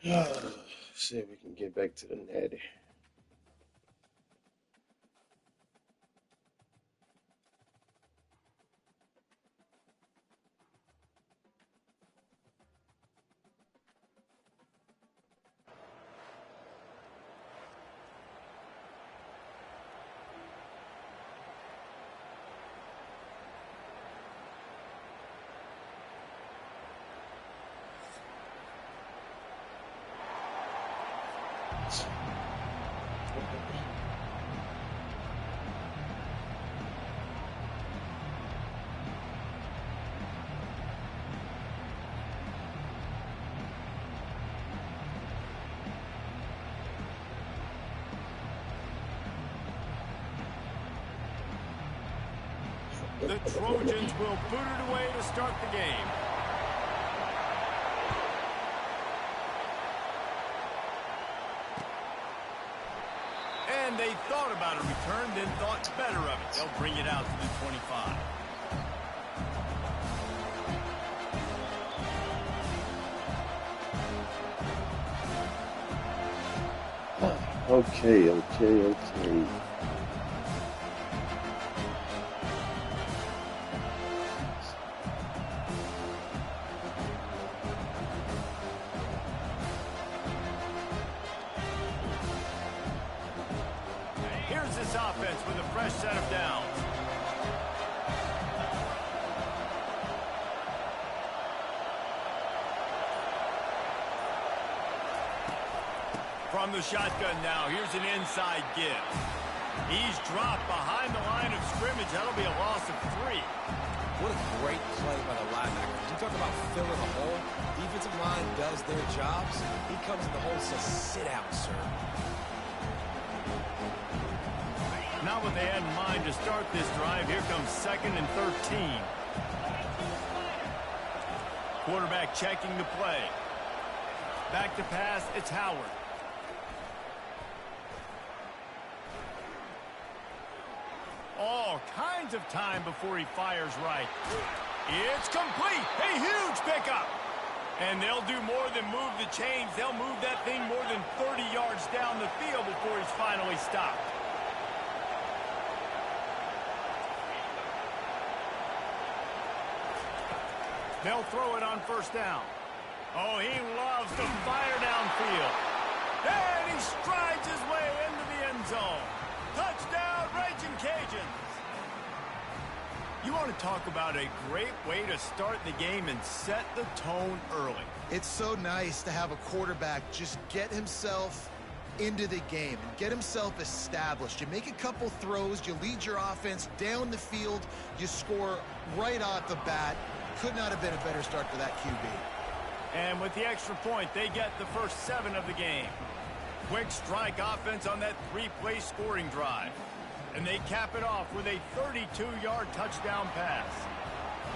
See if we can get back to the Natty. The Trojans will boot it away to start the game. And they thought about a return, then thought better of it. They'll bring it out to the 25. Okay. Here's this offense with a fresh set of downs. From the shotgun now, here's an inside give. He's dropped behind the line of scrimmage. That'll be a loss of 3. What a great play by the linebacker. You talk about filling a hole. Defensive line does their jobs. He comes in the hole and says, sit out, sir. Not what they had in mind to start this drive. Here comes 2nd and 13. Quarterback checking the play. Back to pass, it's Howard. All kinds of time before he fires right. It's complete. A huge pickup. And they'll do more than move the chains. They'll move that thing more than 30 yards down the field before he's finally stopped. They'll throw it on first down. Oh, he loves to fire downfield. And he strides his way into the end zone. Touchdown, Raging Cajuns. You want to talk about a great way to start the game and set the tone early. It's so nice to have a quarterback just get himself into the game and get himself established. You make a couple throws, you lead your offense down the field, you score right off the bat. Could not have been a better start for that QB. And with the extra point, they get the first 7 of the game. Quick strike offense on that 3-play scoring drive. And they cap it off with a 32-yard touchdown pass.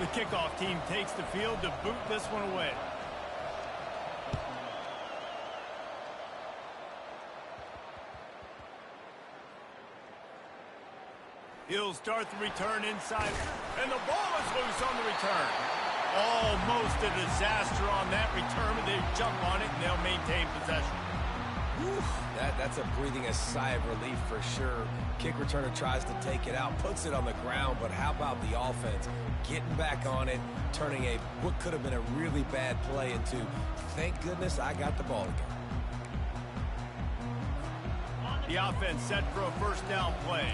The kickoff team takes the field to boot this one away. He'll start the return inside, and the ball is loose on the return. Almost a disaster on that return, but they jump on it, and they'll maintain possession. Whew, that's a breathing a sigh of relief for sure. Kick returner tries to take it out, puts it on the ground, but how about the offense getting back on it, turning what could have been a really bad play into, thank goodness I got the ball again. The offense set for a first down play.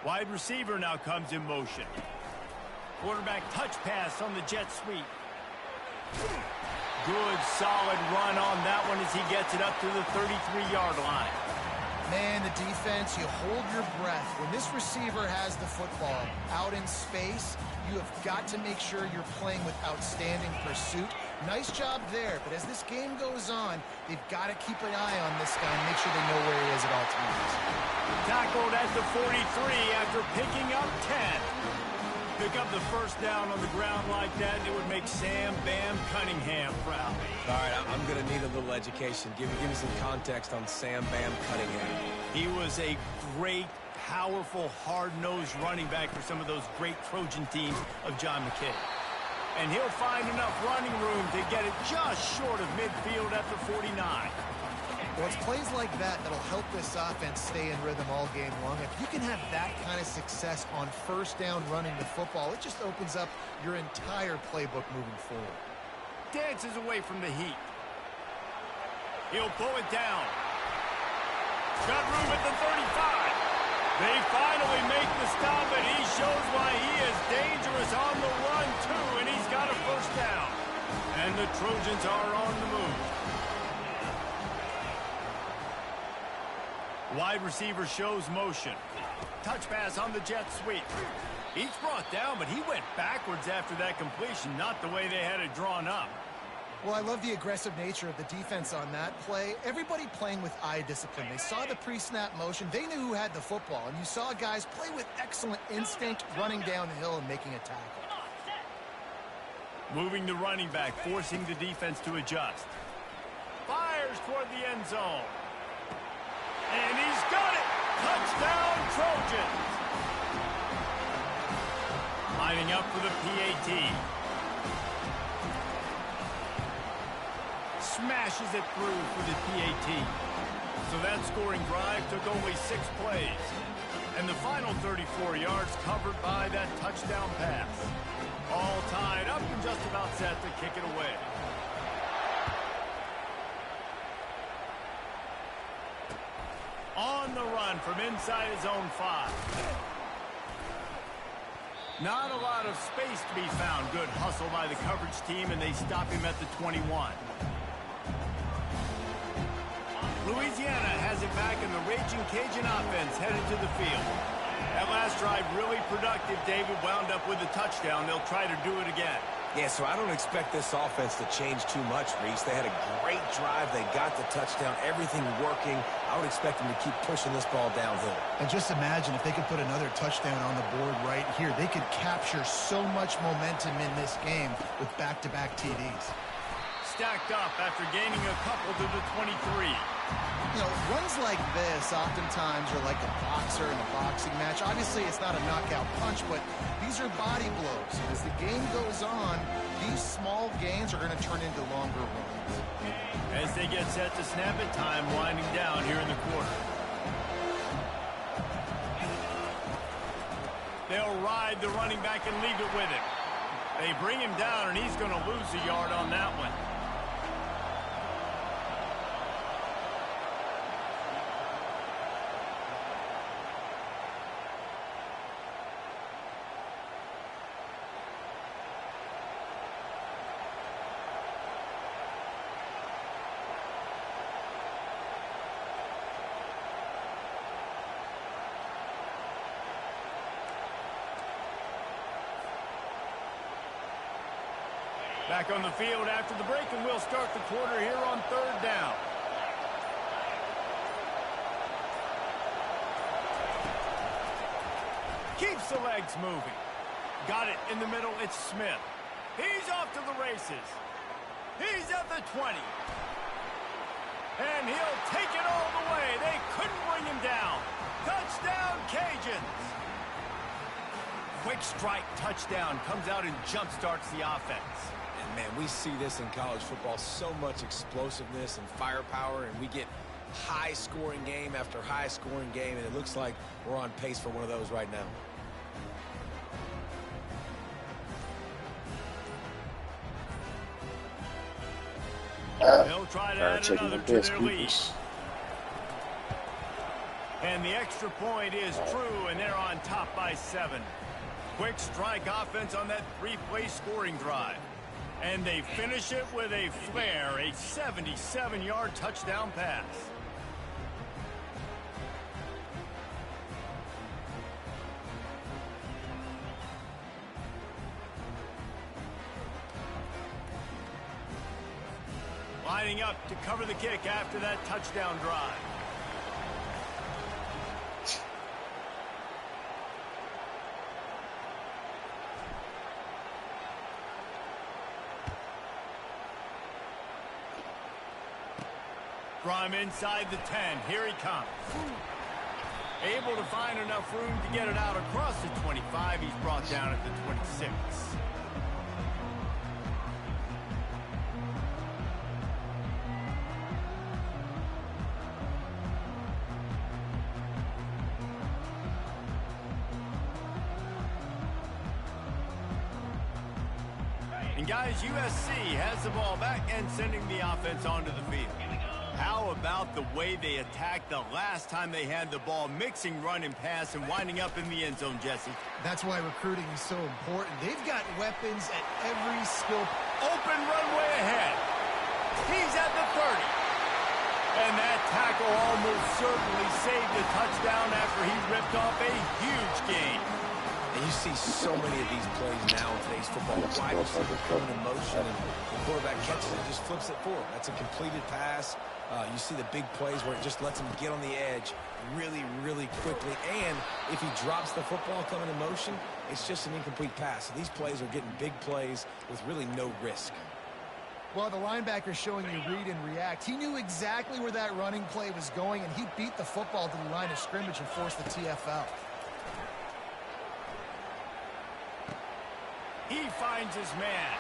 Wide receiver now comes in motion. Quarterback touch pass on the jet sweep. Good, solid run on that one as he gets it up to the 33-yard line. Man, the defense, you hold your breath. When this receiver has the football out in space, you have got to make sure you're playing with outstanding pursuit. Nice job there, but as this game goes on, they've got to keep an eye on this guy and make sure they know where he is at all times. Tackled at the 43 after picking up 10. Pick up the first down on the ground like that, and it would make Sam Bam Cunningham proud. All right, I'm going to need a little education. Give me some context on Sam Bam Cunningham. He was a great powerful, hard-nosed running back for some of those great Trojan teams of John McKay. And he'll find enough running room to get it just short of midfield at the 49. Well, it's plays like that that'll help this offense stay in rhythm all game long. If you can have that kind of success on first down running the football, it just opens up your entire playbook moving forward. Dances away from the heat. He'll pull it down. Got room at the 35. They finally make the stop, and he shows why he is dangerous on the run, too, and he's got a first down. And the Trojans are on the move. Wide receiver shows motion. Touch pass on the jet sweep. He's brought down, but he went backwards after that completion, not the way they had it drawn up. Well, I love the aggressive nature of the defense on that play. Everybody playing with eye discipline. They saw the pre-snap motion. They knew who had the football, and you saw guys play with excellent instinct, running downhill and making a tackle. Moving the running back, forcing the defense to adjust. Fires toward the end zone. And he's got it! Touchdown, Trojans! Lining up for the PAT. Smashes it through for the PAT. So that scoring drive took only 6 plays. And the final 34 yards covered by that touchdown pass. All tied up and just about set to kick it away. On the run from inside his own 5. Not a lot of space to be found. Good hustle by the coverage team, and they stop him at the 21. Louisiana has it back, in the Raging Cajun offense headed to the field. That last drive really productive. David wound up with a touchdown. They'll try to do it again. Yeah, so I don't expect this offense to change too much, Reese. They had a great drive. They got the touchdown. Everything working. I would expect them to keep pushing this ball downhill. And just imagine if they could put another touchdown on the board right here. They could capture so much momentum in this game with back-to-back TDs. Stacked up after gaining a couple to the 23. You know, runs like this oftentimes are like a boxer in a boxing match. Obviously, it's not a knockout punch, but these are body blows. As the game goes on, these small gains are going to turn into longer runs. As they get set to snap it, time winding down here in the quarter. They'll ride the running back and leave it with him. They bring him down, and he's going to lose a yard on that one. Back on the field after the break, and we'll start the quarter here on 3rd down. Keeps the legs moving. Got it in the middle. It's Smith. He's off to the races. He's at the 20. And he'll take it all the way. They couldn't bring him down. Touchdown, Cajuns. Quick strike touchdown comes out and jump-starts the offense. And, man, we see this in college football, so much explosiveness and firepower, and we get high-scoring game after high-scoring game, and it looks like we're on pace for one of those right now. They'll try to add another to their lead. And the extra point is true, and they're on top by 7. Quick strike offense on that 3-play scoring drive. And they finish it with a flair, a 77-yard touchdown pass. Lining up to cover the kick after that touchdown drive. From inside the 10, here he comes. Able to find enough room to get it out across the 25. He's brought down at the 26. And guys, USC has the ball back and sending the offense onto the field. How about the way they attacked the last time they had the ball, mixing run and pass and winding up in the end zone, Jesse? That's why recruiting is so important. They've got weapons at every skill. Open runway ahead. He's at the 30. And that tackle almost certainly saved a touchdown after he ripped off a huge gain. And you see so many of these plays now in today's football. Wide receiver coming in motion, and the quarterback catches it, just flips it forward. That's a completed pass. You see the big plays where it just lets him get on the edge really, really quickly. And if he drops the football coming in motion, it's just an incomplete pass. So these plays are getting big plays with really no risk. Well, the linebacker's showing you read and react. He knew exactly where that running play was going, and he beat the football to the line of scrimmage and forced the TFL. He finds his man.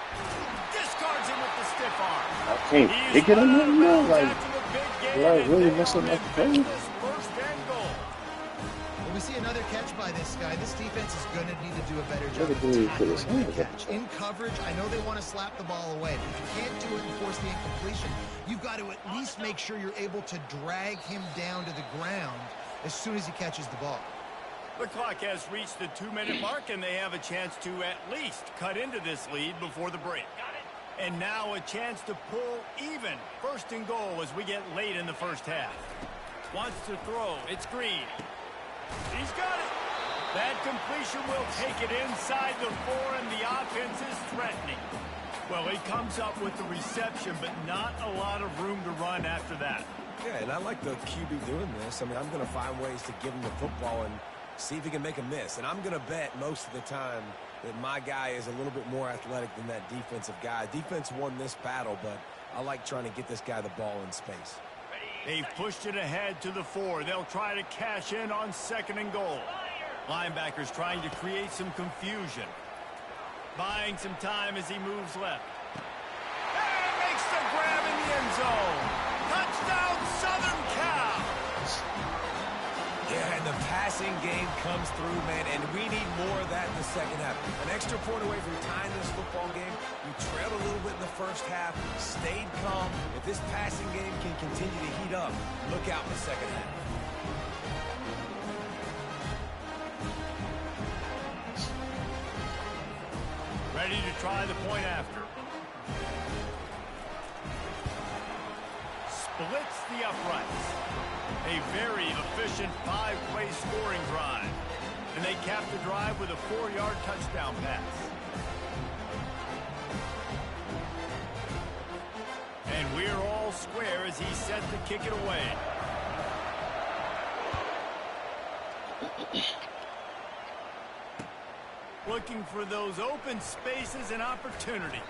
Discards him with the stiff arm. I can't pick it up now. Like really messing up the play. First and goal. Well, we see another catch by this guy. This defense is going to need to do a better job Look at of the tackling the hands. catch. In coverage, I know they want to slap the ball away, but if you can't do it and force the incompletion, you've got to at least make sure you're able to drag him down to the ground as soon as he catches the ball. The clock has reached the 2-minute mark, and they have a chance to at least cut into this lead before the break. And now a chance to pull even. First and goal as we get late in the first half. Wants to throw. It's Green. He's got it. That completion will take it inside the 4, and the offense is threatening. Well, he comes up with the reception, but not a lot of room to run after that. Yeah, and I like the QB doing this. I mean, I'm going to find ways to give him the football and see if he can make a miss. And I'm going to bet most of the time that my guy is a little bit more athletic than that defensive guy. Defense won this battle, but I like trying to get this guy the ball in space. They've pushed it ahead to the 4. They'll try to cash in on second and goal. Linebackers trying to create some confusion. Buying some time as he moves left. And makes the grab in the end zone. Touchdown, Southern Cal. Yeah, and the passing game comes through, man, and we need more of that in the second half. An extra point away from tying this football game. You trailed a little bit in the first half, stayed calm. If this passing game can continue to heat up, look out in the second half. Ready to try the point after. Splits the uprights. A very efficient 5-play scoring drive. And they cap the drive with a 4-yard touchdown pass. And we're all square as he's set to kick it away. Looking for those open spaces and opportunity.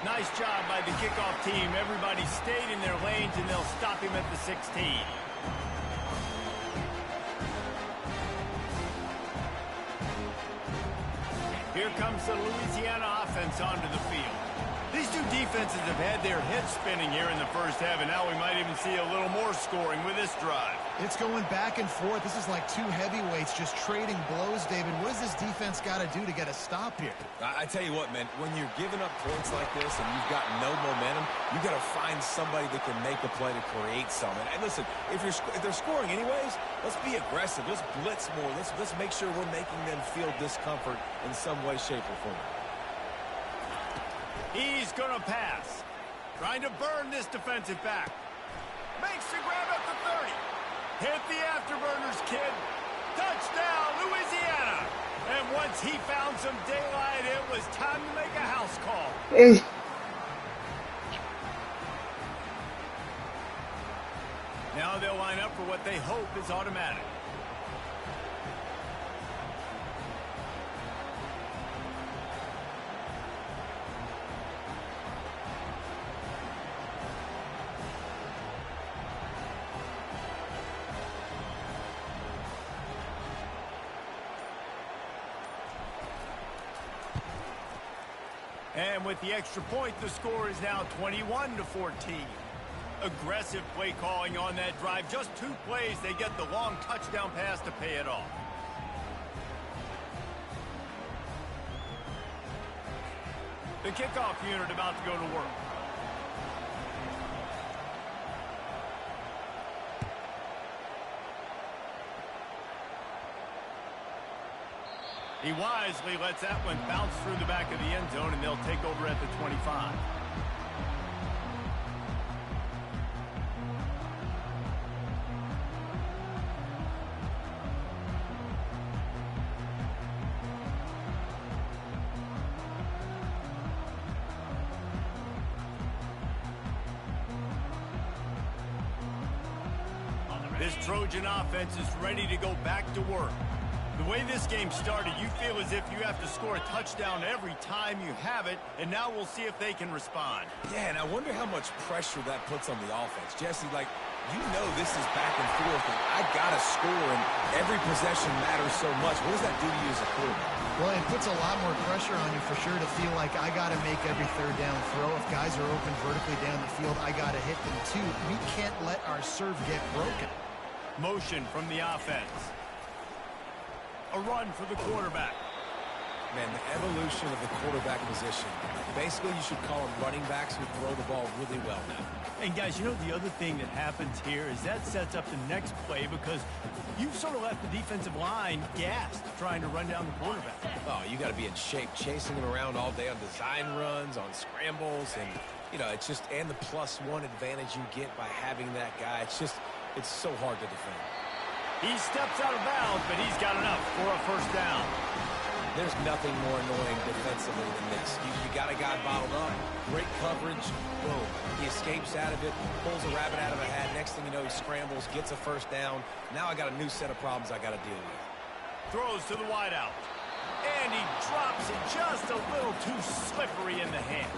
Nice job by the kickoff team. Everybody stayed in their lanes, and they'll stop him at the 16. Here comes the Louisiana offense onto the field. These two defenses have had their heads spinning here in the first half, and now we might even see a little more scoring with this drive. It's going back and forth. This is like two heavyweights just trading blows, David. What does this defense got to do to get a stop here? I tell you what, man, when you're giving up points like this and you've got no momentum, you got to find somebody that can make a play to create something. And listen, if they're scoring anyways, let's be aggressive. Let's blitz more. Let's make sure we're making them feel discomfort in some way, shape, or form. He's going to pass. Trying to burn this defensive back. Makes the grab at the 30. Hit the afterburners, kid. Touchdown, Louisiana. And once he found some daylight, it was time to make a house call. Hey. Now they'll line up for what they hope is automatic. And with the extra point, the score is now 21-14. Aggressive play calling on that drive. Just 2 plays, they get the long touchdown pass to pay it off. The kickoff unit about to go to work. He wisely lets that one bounce through the back of the end zone, and they'll take over at the 25. This Trojan offense is ready to go back to work. The way this game started, you feel as if you have to score a touchdown every time you have it, and now we'll see if they can respond. Yeah, and I wonder how much pressure that puts on the offense. Jesse, like, you know this is back and forth, and I got to score, and every possession matters so much. What does that do to you as a quarterback? Well, it puts a lot more pressure on you for sure to feel like I got to make every third down throw. If guys are open vertically down the field, I got to hit them too. We can't let our serve get broken. Motion from the offense. A run for the quarterback. Man, the evolution of the quarterback position. Basically, you should call them running backs who throw the ball really well now. And guys, you know the other thing that happens here is that sets up the next play because you've sort of left the defensive line gassed trying to run down the quarterback. Oh, you got to be in shape, chasing him around all day on design runs, on scrambles, and, you know, it's just, and the +1 advantage you get by having that guy. It's just, it's so hard to defend. He steps out of bounds, but he's got enough for a first down. There's nothing more annoying defensively than this. You got a guy bottled up, great coverage, boom. He escapes out of it, pulls a rabbit out of a hat. Next thing you know, he scrambles, gets a first down. Now I got a new set of problems I got to deal with. Throws to the wideout. And he drops it just a little too slippery in the hands.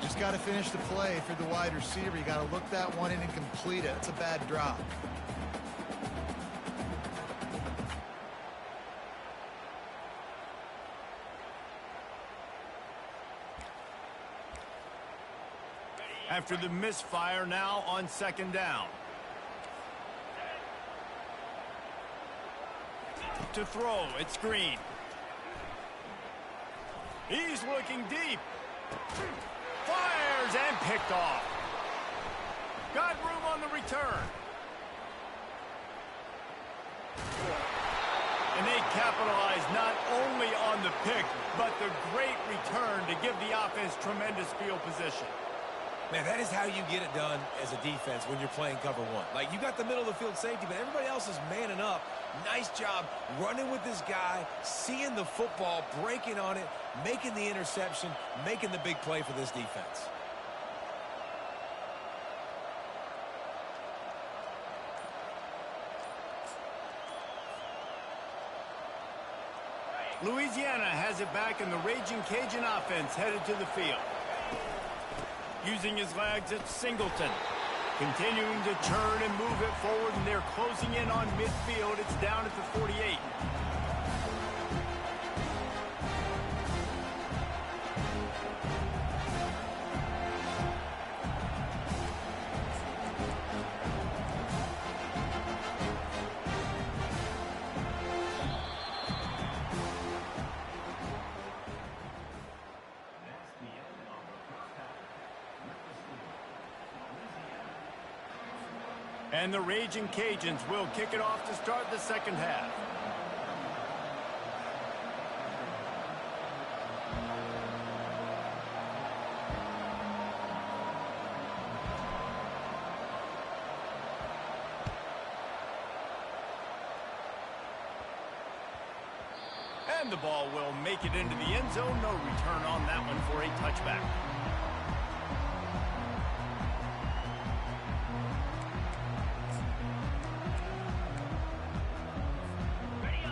Just got to finish the play for the wide receiver. You got to look that one in and complete it. It's a bad drop. After the misfire, now on second down. To throw, it's Green. He's looking deep. Fires and picked off. Got room on the return. And they capitalize not only on the pick, but the great return to give the offense tremendous field position. Man, that is how you get it done as a defense when you're playing cover one. Like, you got the middle of the field safety, but everybody else is manning up. Nice job running with this guy, seeing the football, breaking on it, making the interception, making the big play for this defense. Louisiana has it back, and the Raging Cajun offense headed to the field. Using his legs, it's Singleton. Continuing to turn and move it forward, and they're closing in on midfield. It's down at the 48. And the Raging Cajuns will kick it off to start the second half. And the ball will make it into the end zone. No return on that one for a touchback.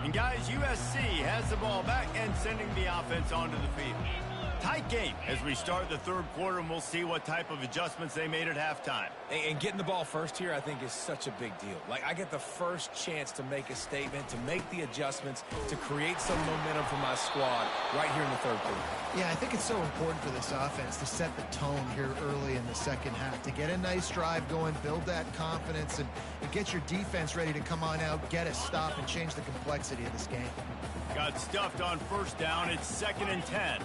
And guys, USC has the ball back and sending the offense onto the field. tight game as we start the third quarter, and we'll see what type of adjustments they made at halftime. And getting the ball first here, I think, is such a big deal. Like, I get the first chance to make a statement, to make the adjustments, to create some momentum for my squad right here in the third quarter. Yeah, I think it's so important for this offense to set the tone here early in the second half, to get a nice drive going, build that confidence, and get your defense ready to come on out, get a stop, and change the complexity of this game. Got stuffed on first down. It's 2nd and 10.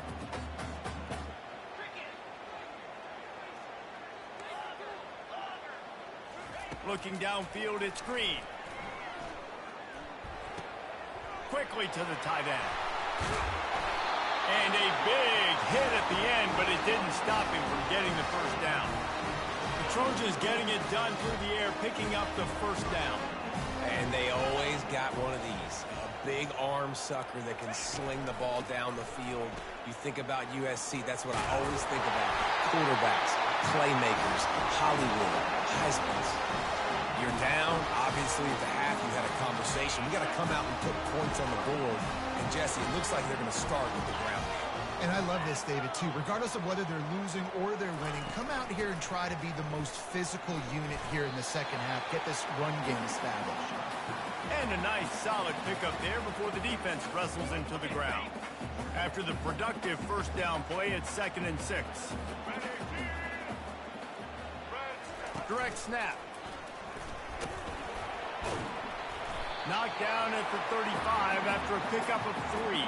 Looking downfield, it's Green. Quickly to the tight end. And a big hit at the end, but it didn't stop him from getting the first down. The Trojans getting it done through the air, picking up the first down. And they always got one of these. A big arm sucker that can sling the ball down the field. You think about USC, that's what I always think about. Quarterbacks, playmakers, Hollywood, Heisman's. You're down, obviously, at the half. You had a conversation. We got to come out and put points on the board. And, Jesse, it looks like they're going to start with the ground game. And I love this, David, too. Regardless of whether they're losing or they're winning, come out here and try to be the most physical unit here in the second half. Get this run game established. And a nice, solid pickup there before the defense wrestles into the ground. After the productive first down play, it's 2nd and 6. Direct snap. Knocked down at the 35 after a pickup of 3.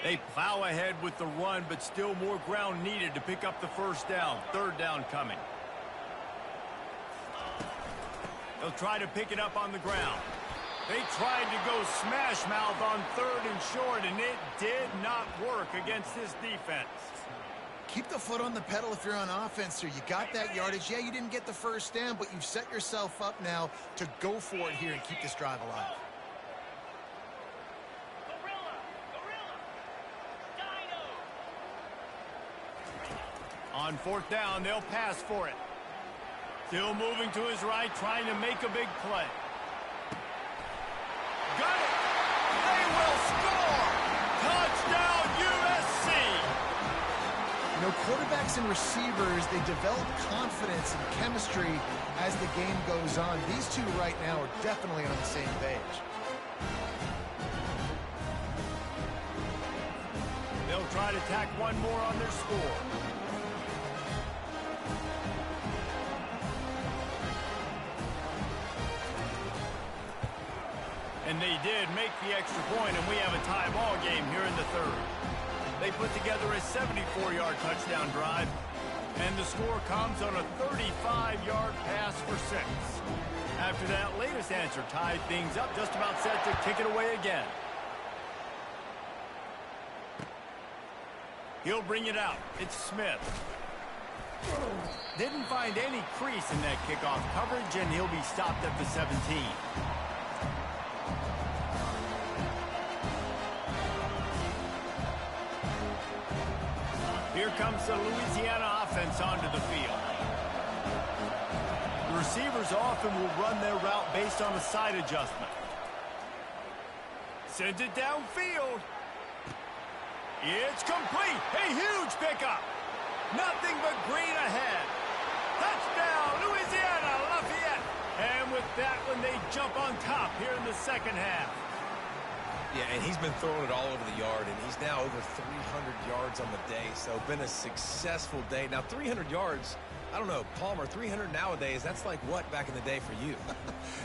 They plow ahead with the run, but still more ground needed to pick up the first down. 3rd down coming. They'll try to pick it up on the ground. They tried to go smash mouth on 3rd and short, and it did not work against this defense. Keep the foot on the pedal if you're on offense here. You got that yardage. Yeah, you didn't get the first down, but you've set yourself up now to go for it here and keep this drive alive. On 4th down, they'll pass for it. Still moving to his right, trying to make a big play. Got it! They will score! Touchdown, USC! You know, quarterbacks and receivers, they develop confidence and chemistry as the game goes on. These two right now are definitely on the same page. They'll try to tack one more on their score. And they did make the extra point, and we have a tie ball game here in the 3rd. They put together a 74-yard touchdown drive, and the score comes on a 35-yard pass for 6. After that latest answer tied things up, just about set to kick it away again. He'll bring it out. It's Smith. Didn't find any crease in that kickoff coverage, and he'll be stopped at the 17. Here comes the Louisiana offense onto the field. The receivers often will run their route based on a side adjustment. Sends it downfield. It's complete. A huge pickup. Nothing but green ahead. Touchdown, Louisiana Lafayette. And with that one, they jump on top here in the second half. Yeah, and he's been throwing it all over the yard, and he's now over 300 yards on the day, so been a successful day. Now, 300 yards, I don't know, Palmer, 300 nowadays, that's like what back in the day for you?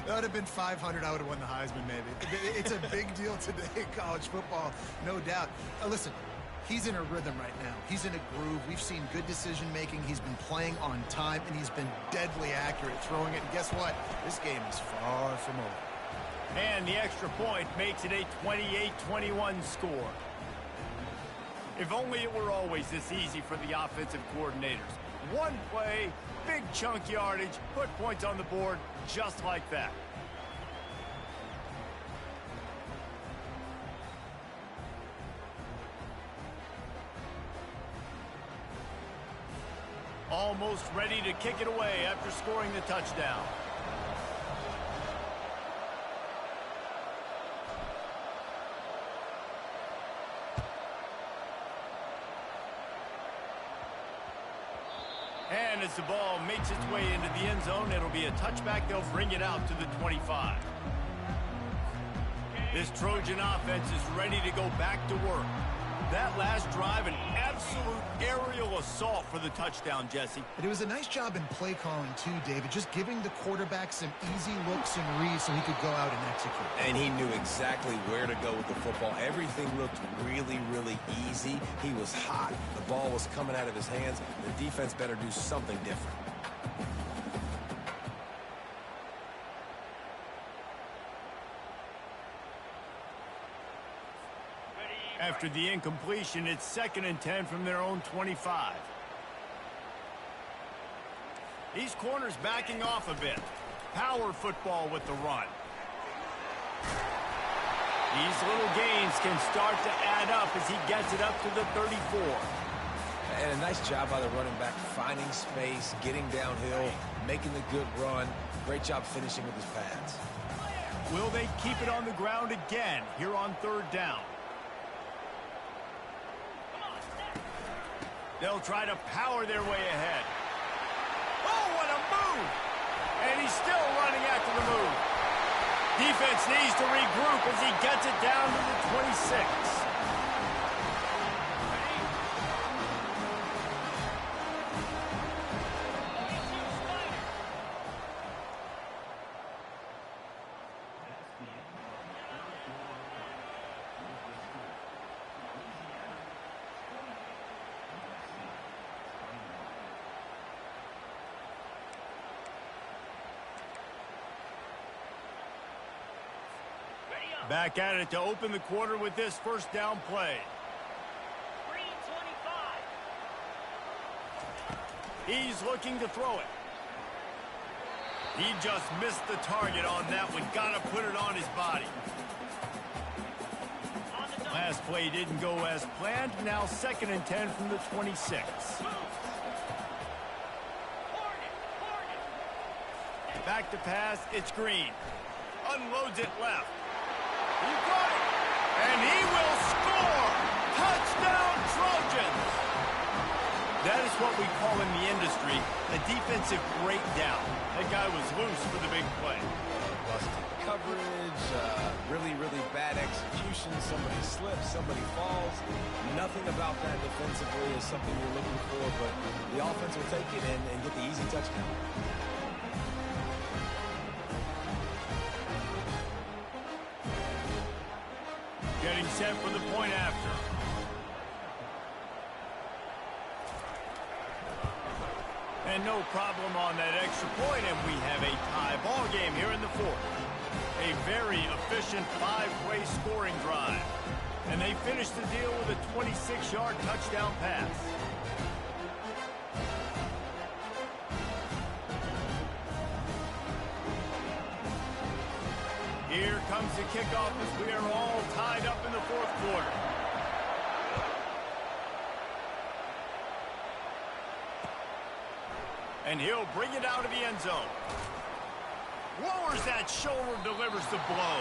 That would have been 500. I would have won the Heisman, maybe. It's a big deal today in college football, no doubt. Listen, he's in a rhythm right now. He's in a groove. We've seen good decision-making. He's been playing on time, and he's been deadly accurate throwing it. And guess what? This game is far from over. And the extra point makes it a 28-21 score. If only it were always this easy for the offensive coordinators. One play, big chunk yardage, put points on the board just like that. Almost ready to kick it away after scoring the touchdown. And as the ball makes its way into the end zone, it'll be a touchback. They'll bring it out to the 25. This Trojan offense is ready to go back to work. That last drive, an absolute aerial assault for the touchdown, Jesse. And it was a nice job in play calling, too, David. Just giving the quarterback some easy looks and reads so he could go out and execute. And he knew exactly where to go with the football. Everything looked really, really easy. He was hot. The ball was coming out of his hands. The defense better do something different. After the incompletion, it's 2nd and 10 from their own 25. These corners backing off a bit. Power football with the run. These little gains can start to add up as he gets it up to the 34. And a nice job by the running back, finding space, getting downhill, making the good run. Great job finishing with his pads. Will they keep it on the ground again here on 3rd down? They'll try to power their way ahead. Oh, what a move! And he's still running after the move. Defense needs to regroup as he gets it down to the 26. Back at it to open the quarter with this 1st down play. 3-25. He's looking to throw it. He just missed the target on that one. Got to put it on his body. Last play didn't go as planned. Now 2nd and 10 from the 26. Back to pass. It's Green. Unloads it left. He got it, and he will score! Touchdown, Trojans! That is what we call in the industry a defensive breakdown. That guy was loose for the big play. Busted coverage, really, really bad execution. Somebody slips, somebody falls. Nothing about that defensively is something you're looking for, but the offense will take it in and get the easy touchdown. Getting set for the point after. And no problem on that extra point, and we have a tie ball game here in the 4th. A very efficient 5-play scoring drive. And they finish the deal with a 26-yard touchdown pass. Here comes the kickoff as we are all tied up in the 4th quarter. And he'll bring it out of the end zone. Lowers that shoulder, delivers the blow.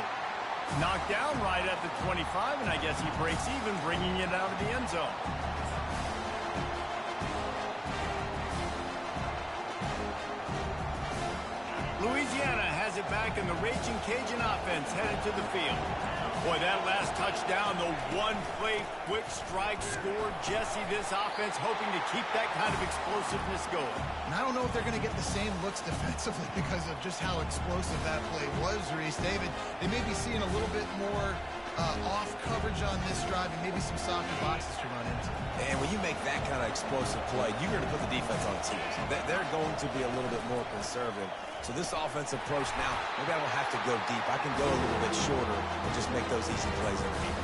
Knocked down right at the 25, and I guess he breaks even, bringing it out of the end zone. Louisiana has it back, and the Raging Cajun offense headed to the field. Boy, that last touchdown, the one-play quick strike scored. Jesse, this offense hoping to keep that kind of explosiveness going. And I don't know if they're going to get the same looks defensively because of just how explosive that play was, Reese. David, they may be seeing a little bit more off coverage on this drive and maybe some softer boxes to run into. And when you make that kind of explosive play, you're going to put the defense on teams. They're going to be a little bit more conservative. So this offense approach now, maybe I don't have to go deep. I can go a little bit shorter and just make those easy plays underneath.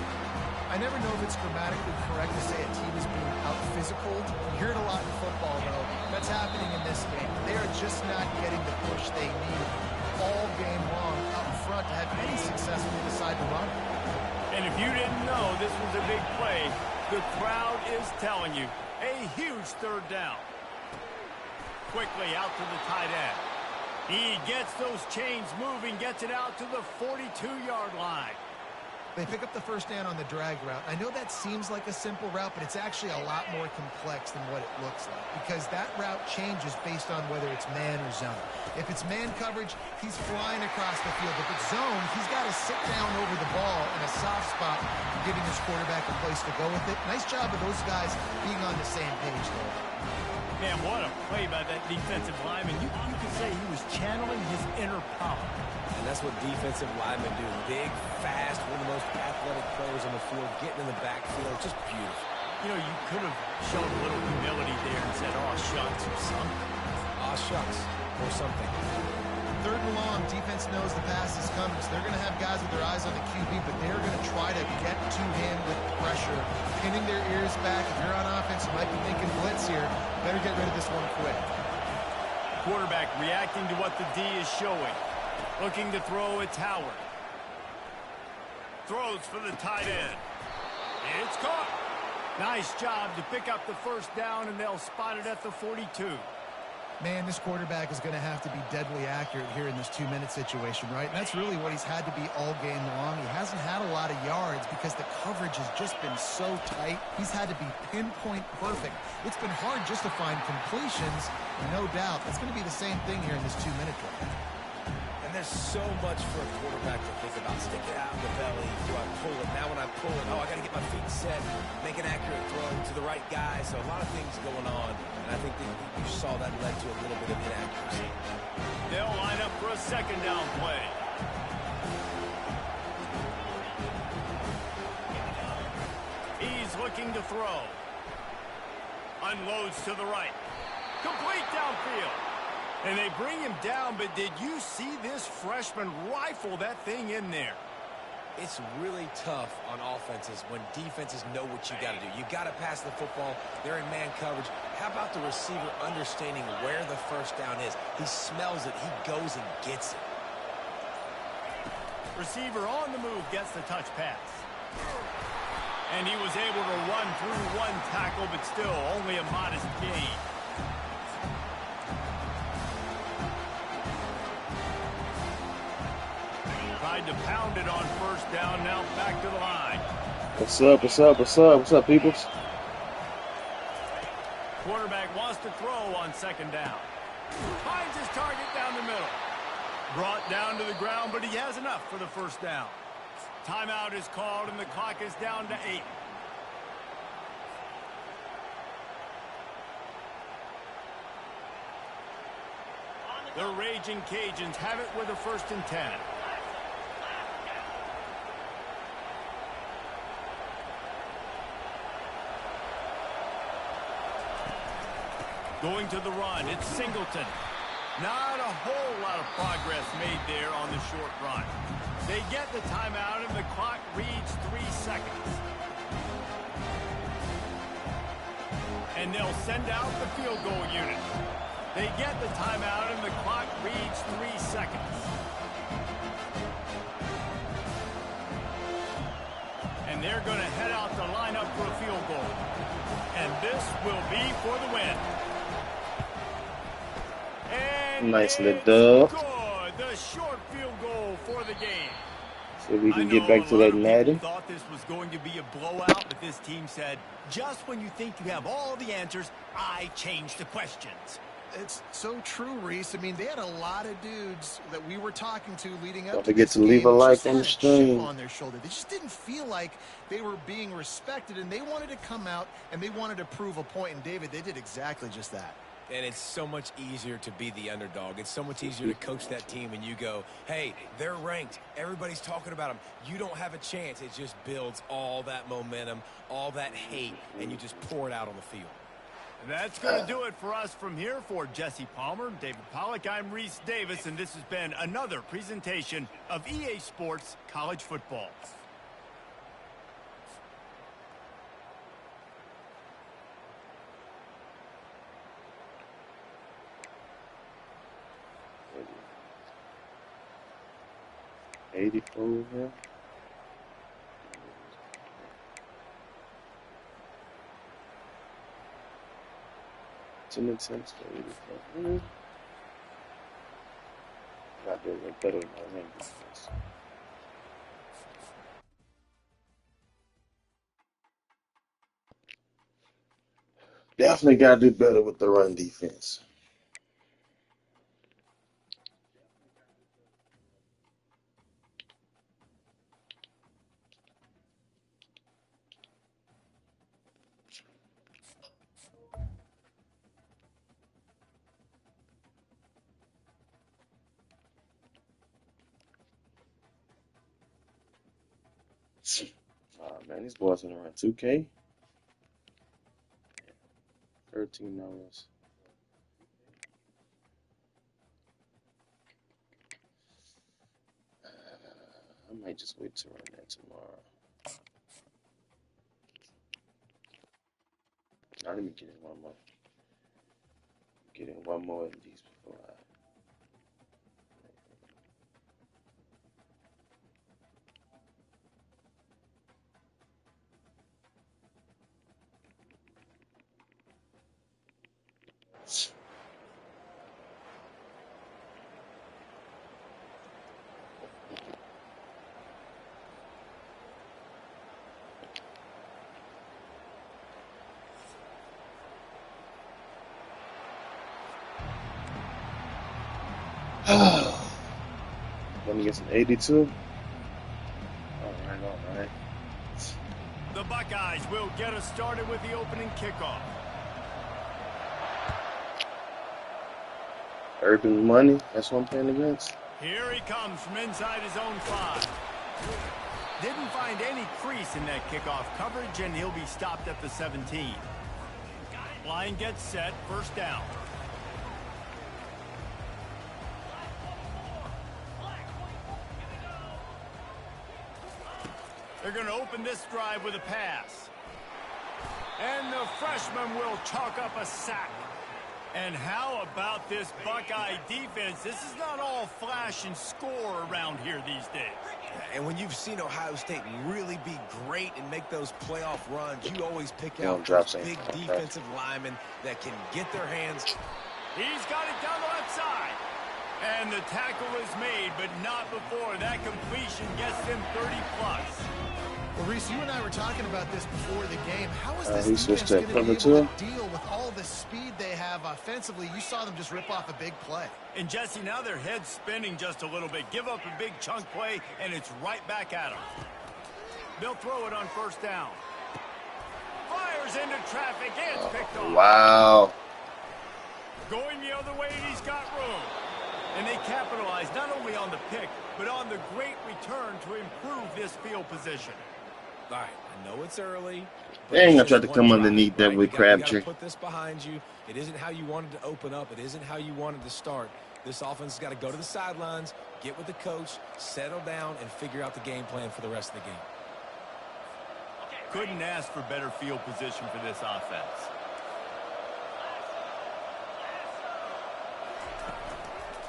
I never know if it's grammatically correct to say a team is being out-physicaled. You hear it a lot in football, though. That's happening in this game. They are just not getting the push they need all game long up front to have any success when they decide to run. And if you didn't know this was a big play, the crowd is telling you. A huge 3rd down. quickly out to the tight end. He gets those chains moving, gets it out to the 42-yard line. They pick up the first down on the drag route. I know that seems like a simple route, but it's actually a lot more complex than what it looks like because that route changes based on whether it's man or zone. If it's man coverage, he's flying across the field. If it's zone, he's got to sit down over the ball in a soft spot, giving his quarterback a place to go with it. Nice job of those guys being on the same page there. Man, what a play by that defensive lineman. You could say he was channeling his inner power. And that's what defensive linemen do. Big, fast, one of the most athletic players on the field, getting in the backfield, just beautiful. You know, you could have shown a little humility there and said, "Aw, shucks," or something. Aw, shucks, or something. Third and long, defense knows the pass is coming, so they're going to have guys with their eyes on the QB, but they're going to try to get to him with pressure, pinning their ears back. If you're on offense, you might be thinking blitz here. Better get rid of this one quick. Quarterback reacting to what the D is showing. Looking to throw, it's Howard. Throws for the tight end. It's caught. Nice job to pick up the first down, and they'll spot it at the 42. Man, this quarterback is going to have to be deadly accurate here in this 2-minute situation, right? And that's really what he's had to be all game long. He hasn't had a lot of yards because the coverage has just been so tight. He's had to be pinpoint perfect. It's been hard just to find completions, no doubt. That's going to be the same thing here in this 2-minute drill. And there's so much for a quarterback to think about. Stick it out in the belly. Do I pull it? Now when I pull it, I got to get my feet set, make an accurate throw to the right guy. So a lot of things going on. And I think that you saw that led to a little bit of inaccuracy. They'll line up for a second down play. He's looking to throw. Unloads to the right. Complete downfield. And they bring him down, but did you see this freshman rifle that thing in there? It's really tough on offenses when defenses know what you got to do. You got to pass the football. They're in man coverage. How about the receiver understanding where the first down is? He smells it. He goes and gets it. Receiver on the move gets the touch pass. And he was able to run through one tackle, but still only a modest gain. Tried to pound it on first down, now back to the line. What's up, what's up, what's up, what's up, peoples? Quarterback wants to throw on second down. Finds his target down the middle. Brought down to the ground, but he has enough for the first down. Timeout is called, and the clock is down to 8. The Raging Cajuns have it with a 1st and 10. Going to the run, it's Singleton. Not a whole lot of progress made there on the short run. They get the timeout, and the clock reads 3 seconds. And they'll send out the field goal unit. They get the timeout, and the clock reads 3 seconds. And they're going to head out to line up for a field goal. And this will be for the win. And nice little dub. Good. The short field goal for the game. So we can get back to that Natty. Thought this was going to be a blowout, but this team said, just when you think you have all the answers, I change the questions. It's so true, Reese. I mean, they had a lot of dudes that we were talking to leading up Don't to forget this to leave a game, like just on had the a stream. chip on their shoulder. They just didn't feel like they were being respected, and they wanted to come out and they wanted to prove a point. And David, they did exactly just that. And it's so much easier to be the underdog. It's so much easier to coach that team and you go, hey, they're ranked. Everybody's talking about them. You don't have a chance. It just builds all that momentum, all that hate, and you just pour it out on the field. And that's going to do it for us from here. For Jesse Palmer, David Pollack, I'm Reese Davis, and this has been another presentation of EA Sports College Football. $84 here. 10 attempts for 84. Got to do better than my run defense. Definitely got to do better with the run defense. Oh man, these boys gonna run 2K. $13. I might just wait to run that tomorrow. Now let me get in one more. Get in one more of these before I. Let me get some 82. All right. The Buckeyes will get us started with the opening kickoff. Urban Money, that's what I'm playing against. Here he comes from inside his own 5. Didn't find any crease in that kickoff coverage, and he'll be stopped at the 17. Line gets set, first down. They're going to open this drive with a pass. And the freshman will chalk up a sack. And how about this Buckeye defense? This is not all flash and score around here these days. And when you've seen Ohio State really be great and make those playoff runs, you always pick out those big defensive linemen that can get their hands. He's got it down the left side. And the tackle is made, but not before that completion gets them 30+. Well, Reese, you and I were talking about this before the game. How is this defense going to be able to deal with all the speed they have offensively? You saw them just rip off a big play. And, Jesse, now their head's spinning just a little bit. Give up a big chunk play, and it's right back at them. They'll throw it on first down. Fires into traffic. It's picked off. Wow. Going the other way, and he's got room. And they capitalize not only on the pick, but on the great return to improve this field position. All right, I know it's early. Dang, I tried to come underneath that with Crabtree. Put this behind you. It isn't how you wanted to open up. It isn't how you wanted to start. This offense has got to go to the sidelines, get with the coach, settle down, and figure out the game plan for the rest of the game. Couldn't ask for better field position for this offense.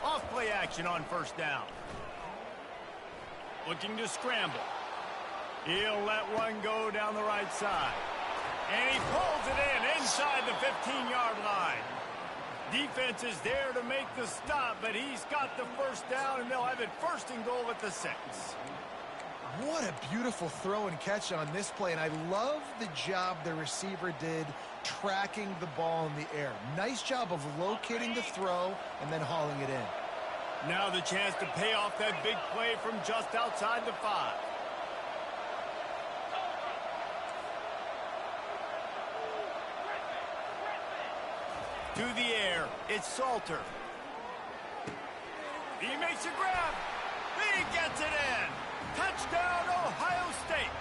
Off-play action on first down. Looking to scramble. He'll let one go down the right side. And he pulls it in inside the 15-yard line. Defense is there to make the stop, but he's got the first down, and they'll have it first and goal at the 6. What a beautiful throw and catch on this play, and I love the job the receiver did tracking the ball in the air. Nice job of locating the throw and then hauling it in. Now the chance to pay off that big play from just outside the 5. To the air, it's Salter. He makes a grab. He gets it in. Touchdown, Ohio State.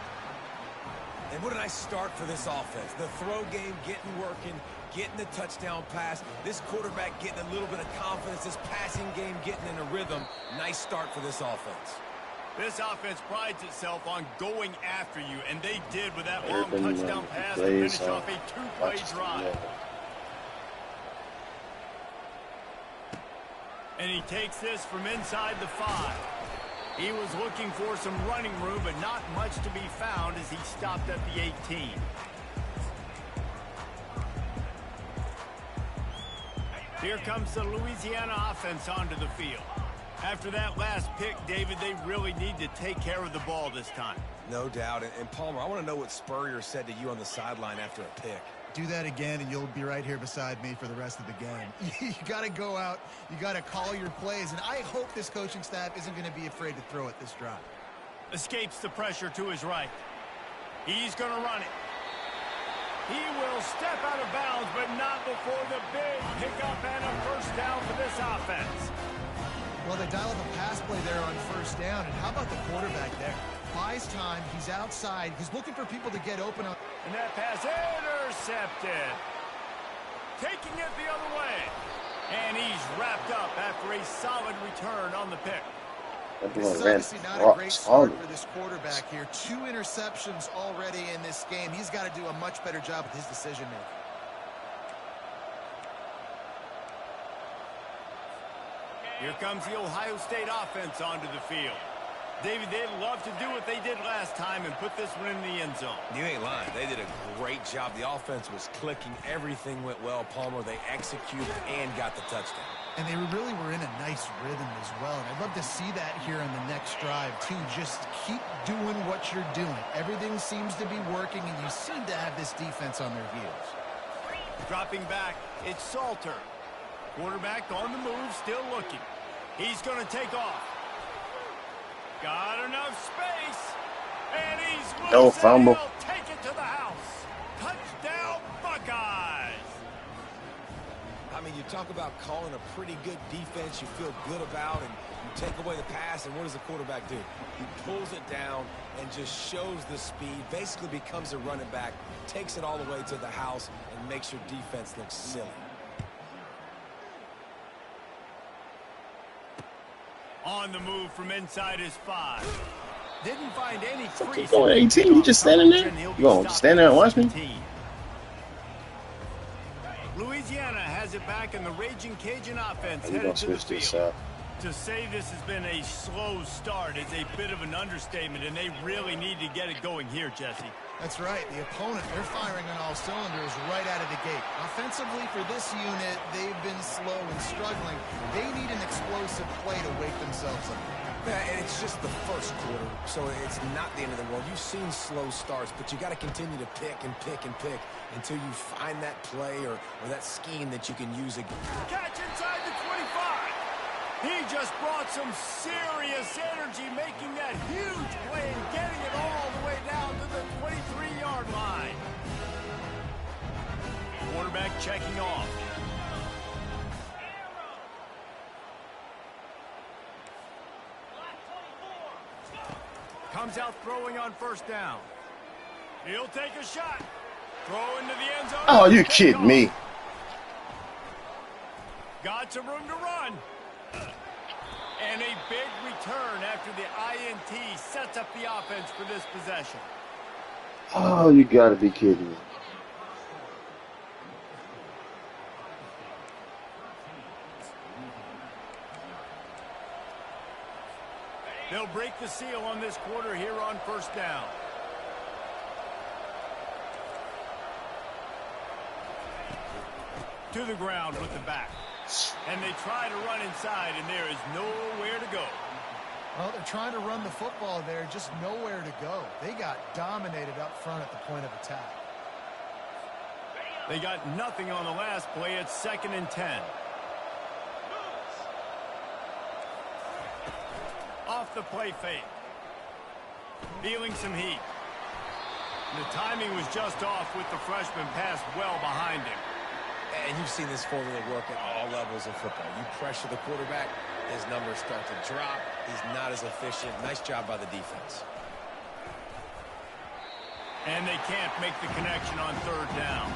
And what a nice start for this offense. The throw game getting working, getting the touchdown pass. This quarterback getting a little bit of confidence. This passing game getting in a rhythm. Nice start for this offense. This offense prides itself on going after you, and they did with that long touchdown pass to finish off a 2-play drive. And he takes this from inside the 5. He was looking for some running room, but not much to be found as he stopped at the 18. Here comes the Louisiana offense onto the field. After that last pick, David, they really need to take care of the ball this time. No doubt. And Palmer, I want to know what Spurrier said to you on the sideline after a pick. Do that again, and you'll be right here beside me for the rest of the game. You got to go out. You got to call your plays, and I hope this coaching staff isn't going to be afraid to throw it this drive. Escapes the pressure to his right. He's going to run it. He will step out of bounds, but not before the big pickup and a first down for this offense. Well, they dial up a pass play there on first down, and how about the quarterback there? Buys time, he's outside, he's looking for people to get open. And that pass intercepted. Taking it the other way. And he's wrapped up after a solid return on the pick. This is obviously not a great start for this quarterback here. 2 interceptions already in this game. He's got to do a much better job with his decision-making. Here comes the Ohio State offense onto the field. David, they'd love to do what they did last time and put this one in the end zone. You ain't lying. They did a great job. The offense was clicking. Everything went well. Palmer, they executed and got the touchdown. And they really were in a nice rhythm as well. And I'd love to see that here in the next drive, too. Just keep doing what you're doing. Everything seems to be working, and you seem to have this defense on their heels. Dropping back, it's Salter. Quarterback on the move, still looking. He's going to take off. Got enough space. And he's loose. No fumble. He'll take it to the house. Touchdown, Buckeyes. I mean, you talk about calling a pretty good defense you feel good about, and you take away the pass, and what does the quarterback do? He pulls it down and just shows the speed, basically becomes a running back, takes it all the way to the house, and makes your defense look silly. On the move from inside his 5. Didn't find any Fucking going 18. You just standing there? You gonna stand there and watch me? Louisiana has it back in the Raging Cajun offense You headed gonna to the switch this field. up? To say this has been a slow start is a bit of an understatement, and they really need to get it going here, Jesse. That's right. The opponent, they're firing on all cylinders right out of the gate. Offensively for this unit, they've been slow and struggling. They need an explosive play to wake themselves up. Yeah, and it's just the first quarter, so it's not the end of the world. You've seen slow starts, but you got to continue to pick and pick and pick until you find that play or that scheme that you can use again. Catch inside the 25. He just brought some serious energy, making that huge play and getting it all the way down to the 23-yard line. Quarterback checking off. Comes out throwing on first down. He'll take a shot. Throw into the end zone. Oh, you kidding me? Got some room to run. And a big return after the INT sets up the offense for this possession. Oh, you gotta be kidding me. They'll break the seal on this quarter here on first down. To the ground with the back. And they try to run inside, and there is nowhere to go. Well, they're trying to run the football there, just nowhere to go. They got dominated up front at the point of attack. They got nothing on the last play. It's 2nd and 10. Off the play fake. Feeling some heat. The timing was just off with the freshman pass well behind him. And you've seen this formula work at all levels of football. You pressure the quarterback, his numbers start to drop. He's not as efficient. Nice job by the defense. And they can't make the connection on 3rd down.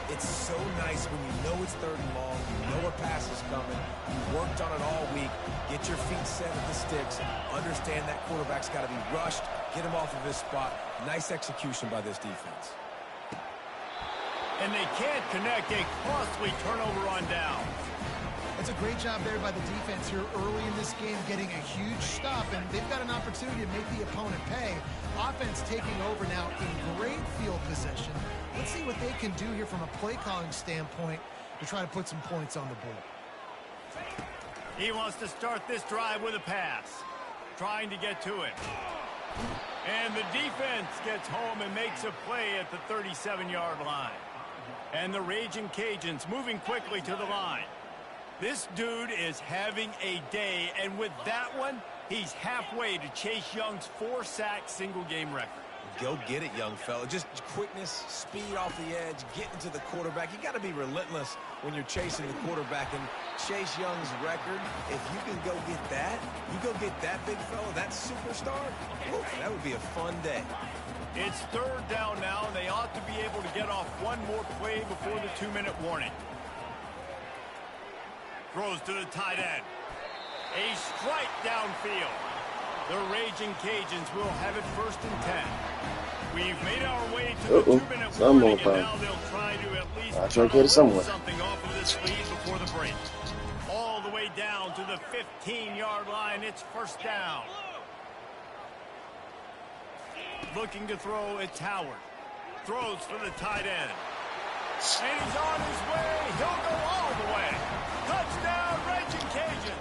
It's so nice when you know it's 3rd and long, you know a pass is coming, you worked on it all week, get your feet set at the sticks, understand that quarterback's got to be rushed, get him off of his spot. Nice execution by this defense. And they can't connect a costly turnover on downs. It's a great job there by the defense here early in this game, getting a huge stop, and they've got an opportunity to make the opponent pay. Offense taking over now in great field position. Let's see what they can do here from a play calling standpoint. to try to put some points on the board. He wants to start this drive with a pass. Trying to get to it. And the defense gets home and makes a play at the 37-yard line. And the Raging Cajuns moving quickly to the line. This dude is having a day, and with that one, he's halfway to Chase Young's 4-sack single-game record. Go get it, young fella. Just quickness, speed off the edge, getting to the quarterback. You got to be relentless when you're chasing the quarterback. And Chase Young's record, if you can go get that, you go get that big fella, that superstar, whew, that would be a fun day. It's third down now, and they ought to be able to get off one more play before the 2-minute warning. Throws to the tight end. A strike downfield. The Raging Cajuns will have it 1st and 10. We've made our way to the 2-minute warning, and now they'll try to at least get something off of this lead before the break. All the way down to the 15-yard line. It's 1st down. Looking to throw, it's Howard. Throws for the tight end. And he's on his way. He'll go all the way. Touchdown, Raging Cajuns.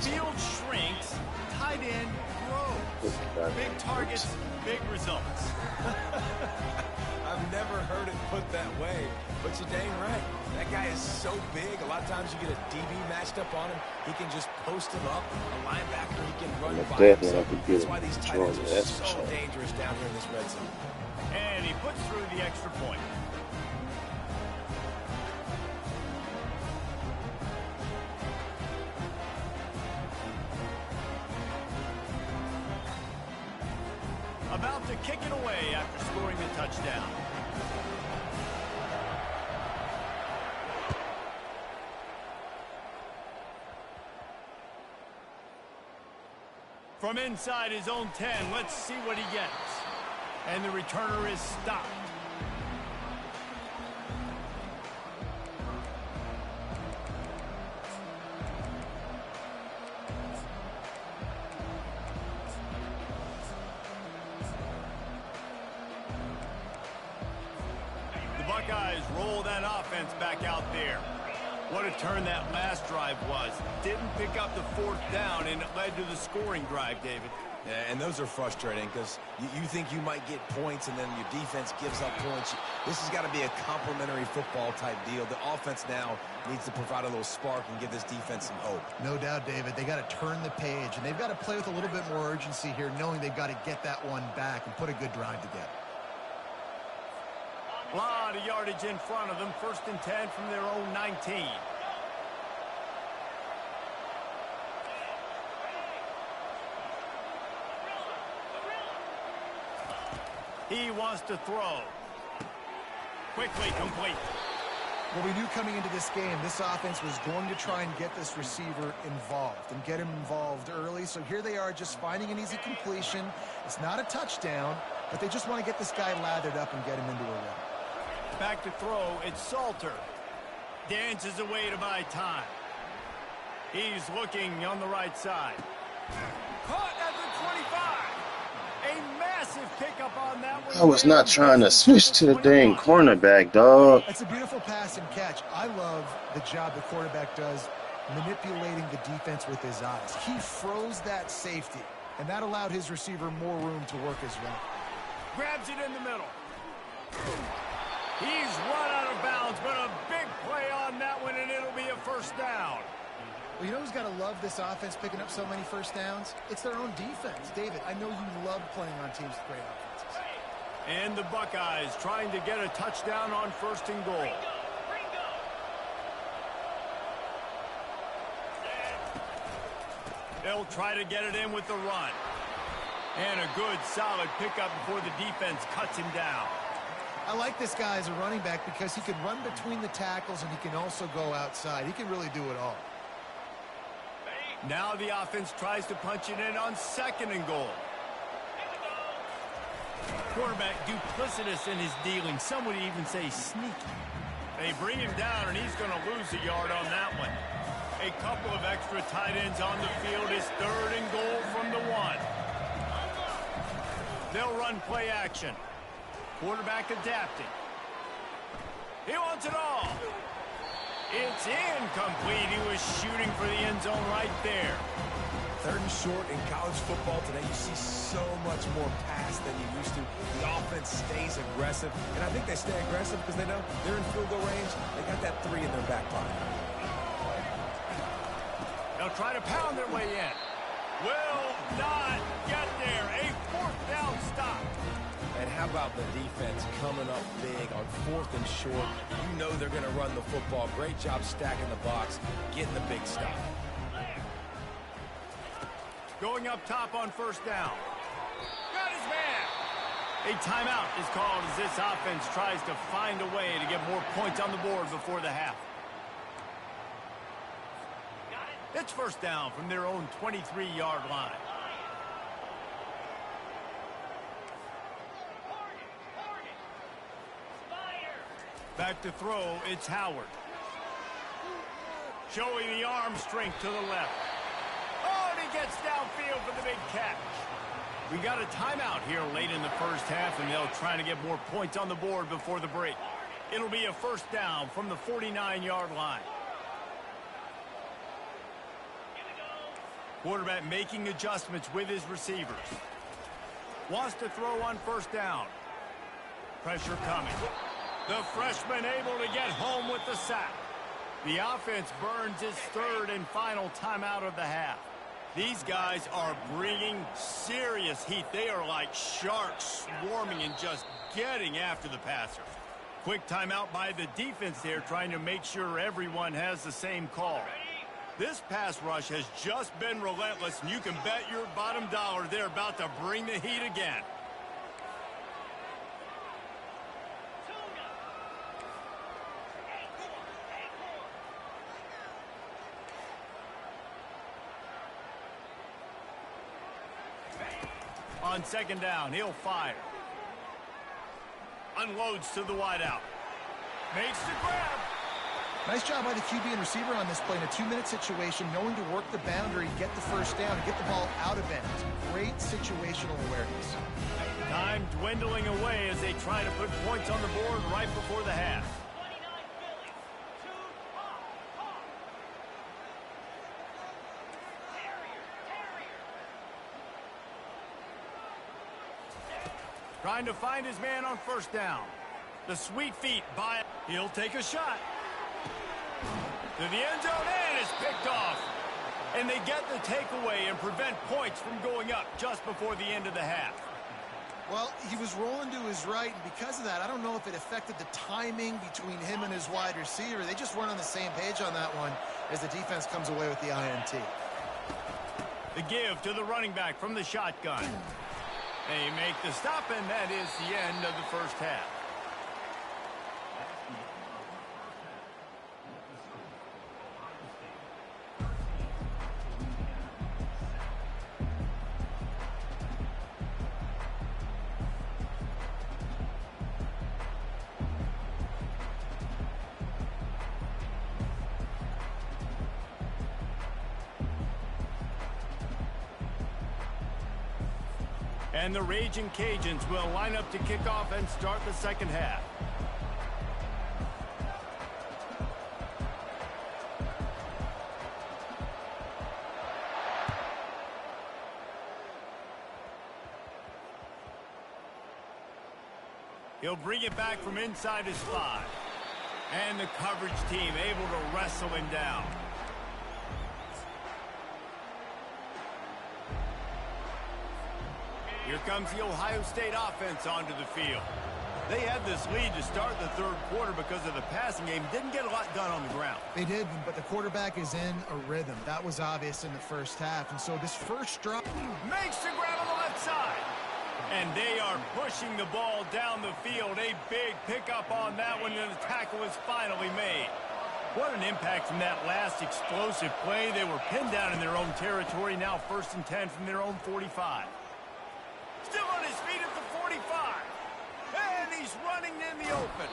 Field shrinks. Tight end grows. Big targets, big results. I've never heard it put that way, but you're dang right. That guy is so big. A lot of times you get a DB matched up on him. He can just post him up. A linebacker, he can run by himself. That's why these tight ends are so dangerous down here in this red zone. And he puts through the extra point. About to kick it away after scoring the touchdown. From inside his own 10, let's see what he gets. And the returner is stopped. The Buckeyes roll that offense back out there. What a turn that last drive was. Didn't pick up the 4th down, and it led to the scoring drive, David. Yeah, and those are frustrating because you think you might get points and then your defense gives up points. This has got to be a complementary football type deal. The offense now needs to provide a little spark and give this defense some hope. No doubt, David. They got to turn the page, and they've got to play with a little bit more urgency here, knowing they've got to get that one back and put a good drive together. A lot of yardage in front of them. 1st and 10 from their own 19. He wants to throw. Quickly complete. Well, we knew coming into this game, this offense was going to try and get this receiver involved and get him involved early. So here they are just finding an easy completion. It's not a touchdown, but they just want to get this guy lathered up and get him into a run. Back to throw, it's Salter. Dances away to buy time. He's looking on the right side. Caught at the 25. A massive pickup on that one. I was not trying to switch to the dang cornerback, dog. It's a beautiful pass and catch. I love the job the quarterback does manipulating the defense with his eyes. He froze that safety, and that allowed his receiver more room to work his route. Grabs it in the middle. He's run out of bounds, but a big play on that one, and it'll be a 1st down. Well, you know who's got to love this offense picking up so many 1st downs? It's their own defense. David, I know you love playing on teams with great offenses. And the Buckeyes trying to get a touchdown on 1st and goal. They'll try to get it in with the run. And a good, solid pickup before the defense cuts him down. I like this guy as a running back because he can run between the tackles and he can also go outside. He can really do it all. Now the offense tries to punch it in on 2nd and goal. Quarterback duplicitous in his dealing. Some would even say sneaky. They bring him down, and he's going to lose a yard on that one. A couple of extra tight ends on the field. Is 3rd and goal from the 1. They'll run play action. Quarterback adapting. He wants it all. It's incomplete. He was shooting for the end zone right there. 3rd and short in college football today. You see so much more pass than you used to. The offense stays aggressive, and I think they stay aggressive because they know they're in field goal range. They got that 3 in their back pocket. They'll try to pound their way in. Will not get there. A 4th down stop. And how about the defense coming up big on 4th and short? You know they're going to run the football. Great job stacking the box, getting the big stop. Going up top on 1st down. Got his man. A timeout is called as this offense tries to find a way to get more points on the board before the half. It's 1st down from their own 23-yard line. Back to throw, it's Howard. Showing the arm strength to the left. Oh, and he gets downfield for the big catch. We got a timeout here late in the 1st half, and they'll try to get more points on the board before the break. It'll be a 1st down from the 49-yard line. Quarterback making adjustments with his receivers. Wants to throw on 1st down. Pressure coming. The freshman able to get home with the sack. The offense burns its 3rd and final timeout of the half. These guys are bringing serious heat. They are like sharks swarming and just getting after the passer. Quick timeout by the defense there, trying to make sure everyone has the same call. This pass rush has just been relentless, and you can bet your bottom dollar they're about to bring the heat again. On 2nd down, he'll fire. Unloads to the wideout. Makes the grab. Nice job by the QB and receiver on this play in a 2-minute situation, knowing to work the boundary, get the 1st down, and get the ball out of bounds. Great situational awareness. Time dwindling away as they try to put points on the board right before the half. Trying to find his man on 1st down. The sweet feet by. He'll take a shot. To the end zone, and it's picked off. And they get the takeaway and prevent points from going up just before the end of the half. Well, he was rolling to his right, and because of that, I don't know if it affected the timing between him and his wide receiver. They just weren't on the same page on that one as the defense comes away with the INT. The give to the running back from the shotgun. They make the stop, and that is the end of the 1st half. And the Raging Cajuns will line up to kick off and start the 2nd half. He'll bring it back from inside his 5. And the coverage team able to wrestle him down. Here comes the Ohio State offense onto the field. They had this lead to start the 3rd quarter because of the passing game. Didn't get a lot done on the ground. They did, but the quarterback is in a rhythm. That was obvious in the 1st half. And so this first drop makes the grab on the left side. And they are pushing the ball down the field. A big pickup on that one, and the tackle is finally made. What an impact from that last explosive play. They were pinned down in their own territory. Now 1st and 10 from their own 45. Still on his feet at the 45. And he's running in the open.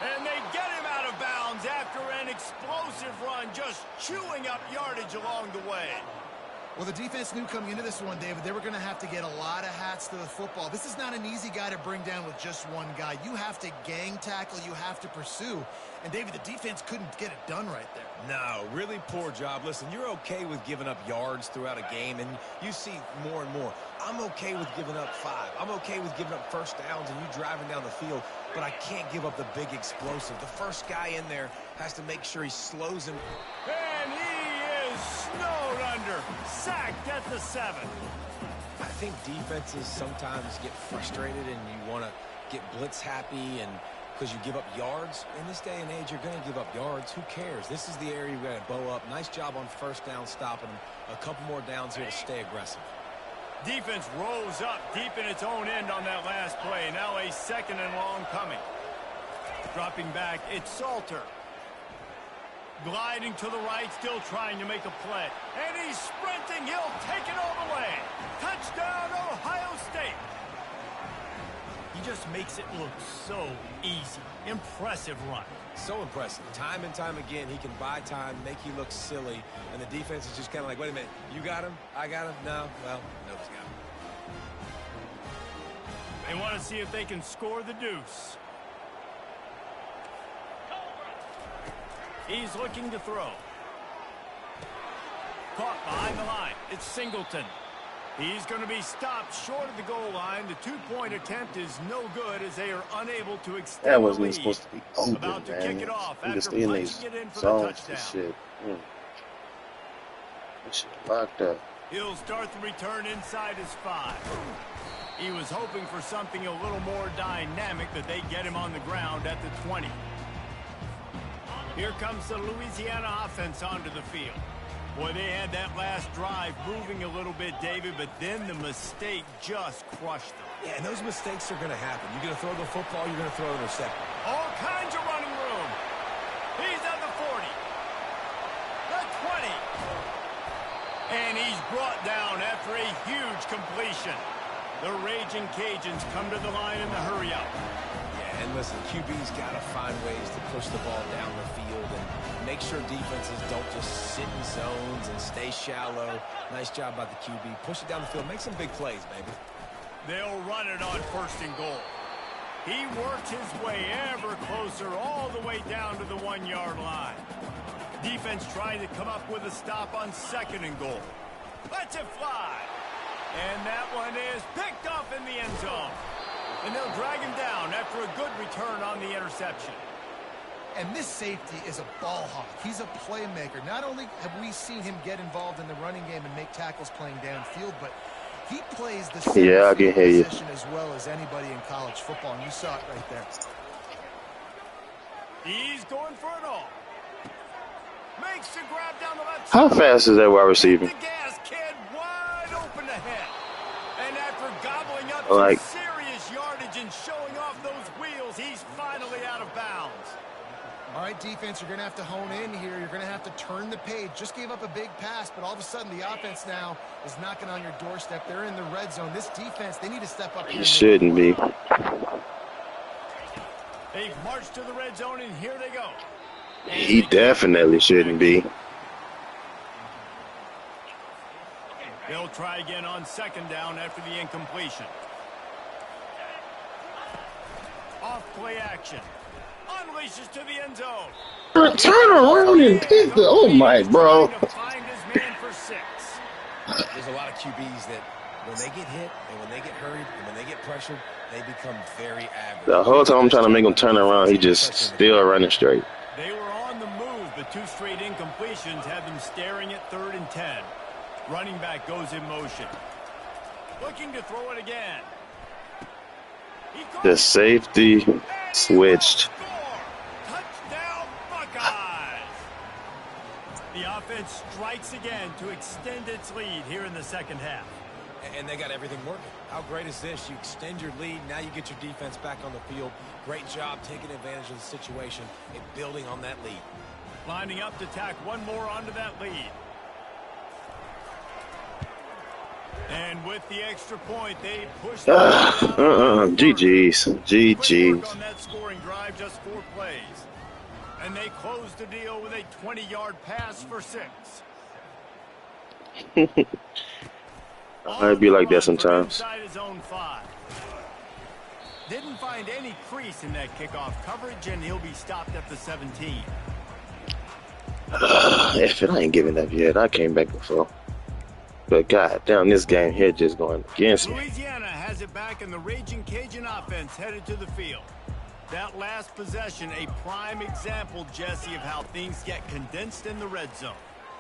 And they get him out of bounds after an explosive run, just chewing up yardage along the way. Well, the defense knew coming into this one, David, they were going to have to get a lot of hats to the football. This is not an easy guy to bring down with just one guy. You have to gang tackle. You have to pursue. And, David, the defense couldn't get it done right there. No, really poor job. Listen, you're okay with giving up yards throughout a game, and you see more and more. I'm okay with giving up 5. I'm okay with giving up first downs and you driving down the field, but I can't give up the big explosive. The first guy in there has to make sure he slows him. And he is snowed under. Sacked at the 7. I think defenses sometimes get frustrated and you want to get blitz happy and because you give up yards. In this day and age, you're going to give up yards. Who cares? This is the area you've got to bow up. Nice job on first down stopping them. A couple more downs here to stay aggressive. Defense rose up deep in its own end on that last play. Now a 2nd and long coming. Dropping back, it's Salter. Gliding to the right, still trying to make a play. And he's sprinting. He'll take it all the way. Touchdown, Ohio State. He just makes it look so easy. Impressive run. So impressive. Time and time again, he can buy time, make you look silly, and the defense is just kind of like, wait a minute, you got him? I got him? No? Well, nobody's got him. They want to see if they can score the deuce. He's looking to throw. Caught behind the line. It's Singleton. He's going to be stopped short of the goal line. The 2-point attempt is no good as they are unable to extend That the wasn't lead. supposed to be open, About to man. kick it off You can after stay in these punching it in for the zones and touchdown. shit. This shit locked up. He'll start the return inside his 5. He was hoping for something a little more dynamic, that they get him on the ground at the 20. Here comes the Louisiana offense onto the field. Boy, they had that last drive moving a little bit, David, but then the mistake just crushed them. Yeah, and those mistakes are going to happen. You're going to throw the football, you're going to throw an interception. All kinds of running room. He's at the 40. The 20. And he's brought down after a huge completion. The Raging Cajuns come to the line in the hurry-up. Yeah, and listen, QB's got to find ways to push the ball down the field and make sure defenses don't just sit in zones and stay shallow. Nice job by the QB. Push it down the field. Make some big plays, baby. They'll run it on 1st and goal. He works his way ever closer all the way down to the 1-yard line. Defense trying to come up with a stop on 2nd and goal. Lets it fly. And that one is picked off in the end zone. And they'll drag him down after a good return on the interception. And this safety is a ball hawk. He's a playmaker. Not only have we seen him get involved in the running game and make tackles playing downfield, but he plays the center field position as well as anybody in college football, and you saw it right there. He's going for it all. Makes the grab down the left How side. fast is that wide receiver? The gas kid wide open ahead. And after gobbling up Like- some serious yardage and showing off those wheels, he's finally out of bounds. All right, defense, you're going to have to hone in here. You're going to have to turn the page. Just gave up a big pass, but all of a sudden the offense now is knocking on your doorstep. They're in the red zone. This defense, they need to step up here. He shouldn't be. They've marched to the red zone, and here they go. He definitely shouldn't be. They'll try again on 2nd down after the incompletion. Off play action. Unleashes to the end zone. Turn around and pick the. Oh my, bro. Trying to find his man for 6. There's a lot of QBs that when they get hit and when they get hurried and when they get pressured, they become very average. The whole time I'm trying to make him turn around, he just still running straight. They were on the move, but 2 straight incompletions have them staring at 3rd and 10. Running back goes in motion. Looking to throw it again. The safety switched. Touchdown, Buckeyes! The offense strikes again to extend its lead here in the 2nd half. And they got everything working. How great is this? You extend your lead. Now you get your defense back on the field. Great job taking advantage of the situation and building on that lead. Lining up to tack one more onto that lead. And with the extra point, they push GG's. GG's. on that scoring drive, just 4 plays. And they close the deal with a 20-yard pass for 6. I'd be like that sometimes. Inside his own 5. Didn't find any crease in that kickoff coverage, and he'll be stopped at the 17. If it ain't giving up yet, I came back before. But god damn, this game here just going against me. Louisiana has it back, and the Raging Cajun offense headed to the field. That last possession, a prime example, Jesse, of how things get condensed in the red zone.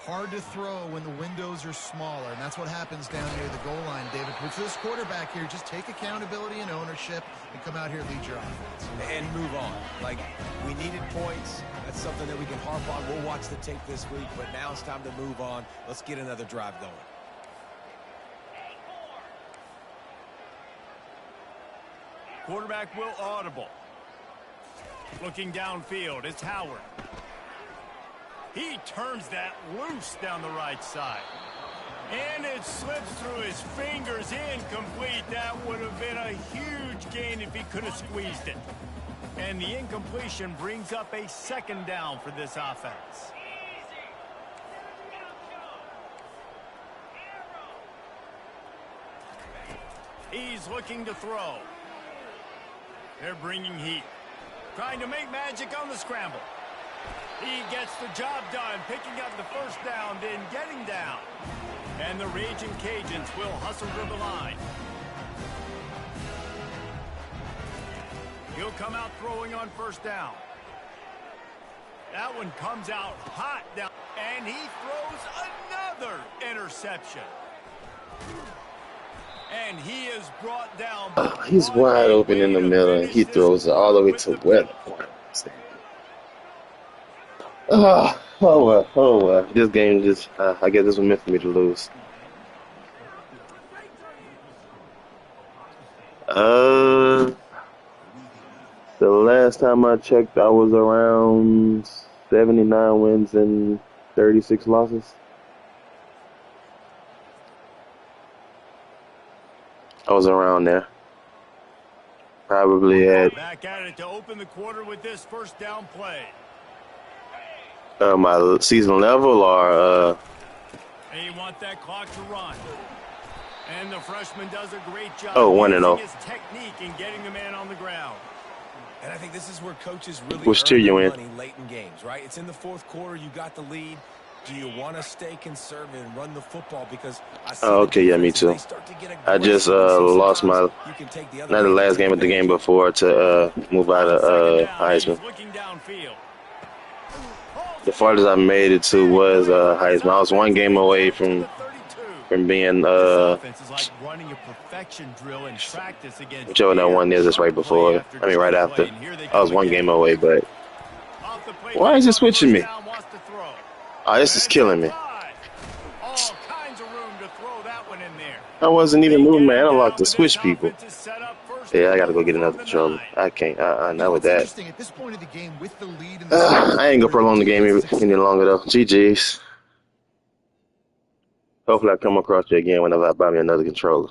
Hard to throw when the windows are smaller, and that's what happens down near the goal line, David. But for this quarterback here, just take accountability and ownership and come out here and lead your offense. And move on. Like, we needed points. That's something that we can harp on. We'll watch the tape this week, but now it's time to move on. Let's get another drive going. Quarterback will audible. Looking downfield, it's Howard. He turns that loose down the right side. And it slips through his fingers, incomplete. That would have been a huge gain if he could have squeezed it. And the incompletion brings up a 2nd down for this offense. He's looking to throw. They're bringing heat. Trying to make magic on the scramble. He gets the job done, picking up the 1st down, then getting down. And the Raging Cajuns will hustle to the line. He'll come out throwing on 1st down. That one comes out hot down, and he throws another interception. And he is brought down. He's wide open in the middle, and he throws it all the way to where the point. Oh well. This game just, I guess this was meant for me to lose. The last time I checked, I was around 79 wins and 36 losses. I was around there. Probably at back at it to open the quarter with this 1st down play. My season level or They want that clock to run. And the freshman does a great job 1-0. his technique in getting the man on the ground. And I think this is where coaches really Which tier you in? money late in games, right? It's in the 4th quarter. You got the lead. Do you want to stay conservative and run the football? Because I see okay, yeah, me too. I just lost my not the last game, but the game before to move out of Heisman. The farthest I made it to was Heisman. I was 1 game away from being whichever that one is. It's right before. I mean, right after. I was 1 game away, but why is it switching me? Oh, this is killing me. I wasn't even moving my analog to switch people. Yeah, I gotta go get another controller. I can't. Not with that. I ain't gonna prolong the game any longer though. GG's. Hopefully I come across you again whenever I buy me another controller.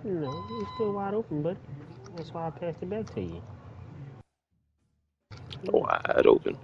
No, it's still wide open, buddy. That's why I passed it back to you. Wide open.